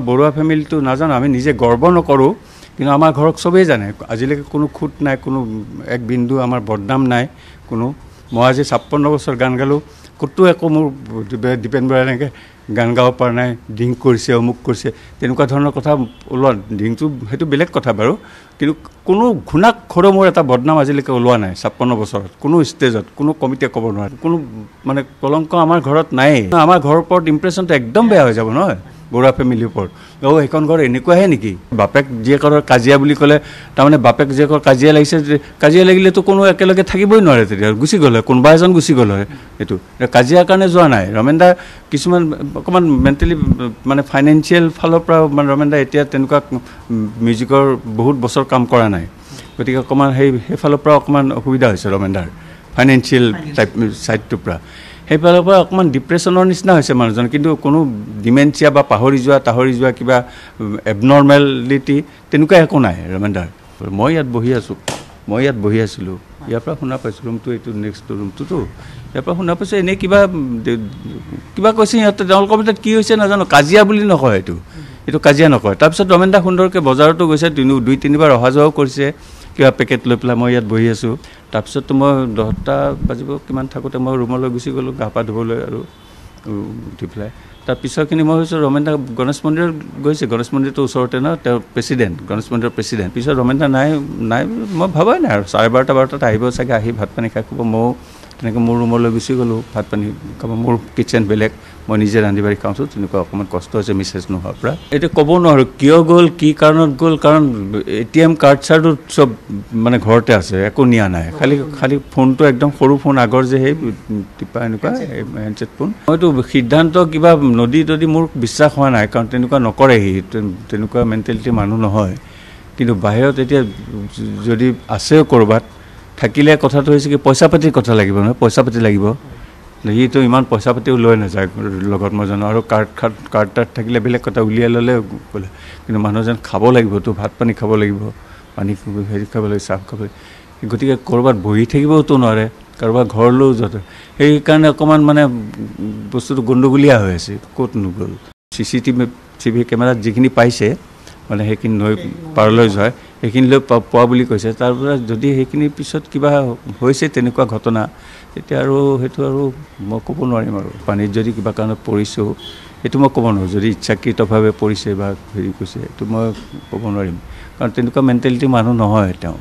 বৰুৱা ফেমিলিটো নাজানো, আমি নিজে গৰ্ব নকৰোঁ, কিন্তু আমাৰ ঘৰত চবেই জানে আজিলৈকে কোনো খুঁত নাই, কোনো এক বিন্দু আমাৰ বদনাম নাই কোনো। মই আজি 56 বছৰ গান গালোঁ, ক'তো একো মোৰ দীপেন বৰাই এনেকৈ গান গাব পৰা নাই, ড্ৰিংক কৰিছে, অমুক কৰিছে, তেনেকুৱা ধৰণৰ কথা ওলোৱা। ড্ৰিংকটো সেইটো বেলেগ কথা বাৰু, কিন্তু কোনো ঘুণাক খৰো মোৰ এটা বদনাম আজিলৈকে ওলোৱা নাই 56 বছৰত, কোনো ষ্টেজত, কোনো কমিটিয়ে ক'ব নোৱাৰে, কোনো মানে কলংক আমাৰ ঘৰত নায়েই। আমাৰ ঘৰৰ ওপৰত ইম্প্ৰেশ্যনটো একদম বেয়া হৈ যাব নহয় বৰুৱা ফেমিলিৰ ওপৰত। সেইখন ঘৰ এনেকুৱাহে নেকি? বাপেক জীয়েকৰ কাজিয়া বুলি ক'লে তাৰমানে বাপেক জীয়েকৰ কাজিয়া লাগিছে, কাজিয়া লাগিলেতো কোনো একেলগে থাকিবই নোৱাৰে, তেতিয়া গুচি গ'ল হয়, কোনোবা এজন গুচি গ'ল হয়। এইটো কাজিয়াৰ কাৰণে যোৱা নাই। ৰমেন দা কিছুমান অকণমান মেণ্টেলি মানে ফাইনেন্সিয়েল ফালৰ পৰা মানে ৰমেন দা এতিয়া তেনেকুৱা মিউজিকৰ বহুত বছৰ কাম কৰা নাই, গতিকে অকণমান সেইফালৰ পৰা অকণমান অসুবিধা হৈছে ৰমেন দাৰ, ফাইনেন্সিয়েল টাইপ ছাইডটোৰ পৰা। সেইফালৰ পৰা অকণমান ডিপ্ৰেশ্যনৰ নিচিনা হৈছে মানুহজন, কিন্তু কোনো ডিমেনচিয়া বা পাহৰি যোৱা কিবা এবনৰ্মেলিটি তেনেকুৱা একো নাই ৰমেন দাৰ। মই ইয়াত বহি আছিলোঁ, ইয়াৰ পৰা শুনা পাইছোঁ, ৰুমটো এইটো নেক্সট ৰুমটোতো, ইয়াৰ পৰা শুনা পাইছোঁ এনেই কিবা কৈছে সিহঁতে, তেওঁলোকৰ ভিতৰত কি হৈছে নাজানো, কাজিয়া বুলি নকয়, এইটো কাজিয়া নকয়। তাৰপিছত ৰমেন দা সুন্দৰকৈ বজাৰতো গৈছে, 2-3বাৰ অহা যোৱাও কৰিছে কিবা পেকেট লৈ পেলাই। মই ইয়াত বহি আছোঁ, তাৰপিছততো মই 10টা বাজিব কিমান থাকোঁতে মই ৰুমলৈ গুচি গ'লোঁ গা পা ধুবলৈ আৰু উঠি পেলাই। তাৰ পিছৰখিনি মই ভাবিছোঁ ৰমেন দা গণেশ মন্দিৰত গৈছে, গণেশ মন্দিৰটো ওচৰতে ন, তেওঁৰ প্ৰেচিডেণ্ট, গণেশ মন্দিৰৰ প্ৰেচিডেণ্ট। পিছত ৰমেন দা নাই মই ভাবাই নাই আৰু 12:30 আহিব চাগে, আহি ভাত পানী খাই খাব। ময়ো তেনেকৈ মোৰ ৰুমলৈ গুচি গ'লোঁ, ভাত পানী খাব। মোৰ কিটচেন বেলেগ, মই নিজে ৰান্ধি বাঢ়ি খাওঁছোঁ, তেনেকুৱা অকণমান কষ্ট হৈছে মিছেছ নোহোৱাৰ পৰা। এতিয়া ক'ব নোৱাৰোঁ কিয় গ'ল, কি কাৰণত গ'ল, কাৰণ ATM কাৰ্ড চাৰ্ডো চব মানে ঘৰতে আছে, একো নিয়া নাই, খালি ফোনটো একদম সৰু ফোন আগৰ যে সেই টিপা এনেকুৱা হেণ্ডছেট ফোন। মইতো সিদ্ধান্ত কিবা নদী মোৰ বিশ্বাস হোৱা নাই, কাৰণ তেনেকুৱা নকৰে, তেনেকুৱা মেণ্টেলিটিৰ মানুহ নহয়। কিন্তু বাহিৰত এতিয়া যদি আছেও ক'ৰবাত থাকিলে কথাটো হৈছে কি, পইচা পাতিৰ কথা লাগিব নহয়, পইচা পাতি লাগিব। সিটো ইমান পইচা পাতিও লৈ নাযায় লগত, মই জানো। আৰু কাৰ্ড থাকিলে বেলেগ কথা, উলিয়াই ল'লে বোলে, কিন্তু মানুহজন খাব লাগিবতো, ভাত পানী খাব লাগিব, পানী খাব লাগিব, চাহ খাব লাগিব, গতিকে ক'ৰবাত বহি থাকিবওতো নোৱাৰে, কাৰোবাৰ ঘৰলৈও য'ত। সেইকাৰণে অকণমান মানে বস্তুটো গণ্ডগোলীয়া হৈ আছে, ক'ত নগ'ল। CCTV কেমেৰাত যিখিনি পাইছে মানে সেইখিনি নৈ পাৰলৈ যায়, সেইখিনিলৈ পোৱা বুলি কৈছে। তাৰপৰা যদি সেইখিনিৰ পিছত কিবা হৈছে তেনেকুৱা ঘটনা, তেতিয়া আৰু সেইটো আৰু মই ক'ব নোৱাৰিম। আৰু পানীত যদি কিবা কাৰণত পৰিছোঁ সেইটো মই ক'ব নোৱাৰোঁ, যদি ইচ্ছাকৃতভাৱে পৰিছে বা হেৰি কৰিছে সেইটো মই ক'ব নোৱাৰিম, কাৰণ তেনেকুৱা মেণ্টেলিটি মানুহ নহয় তেওঁ।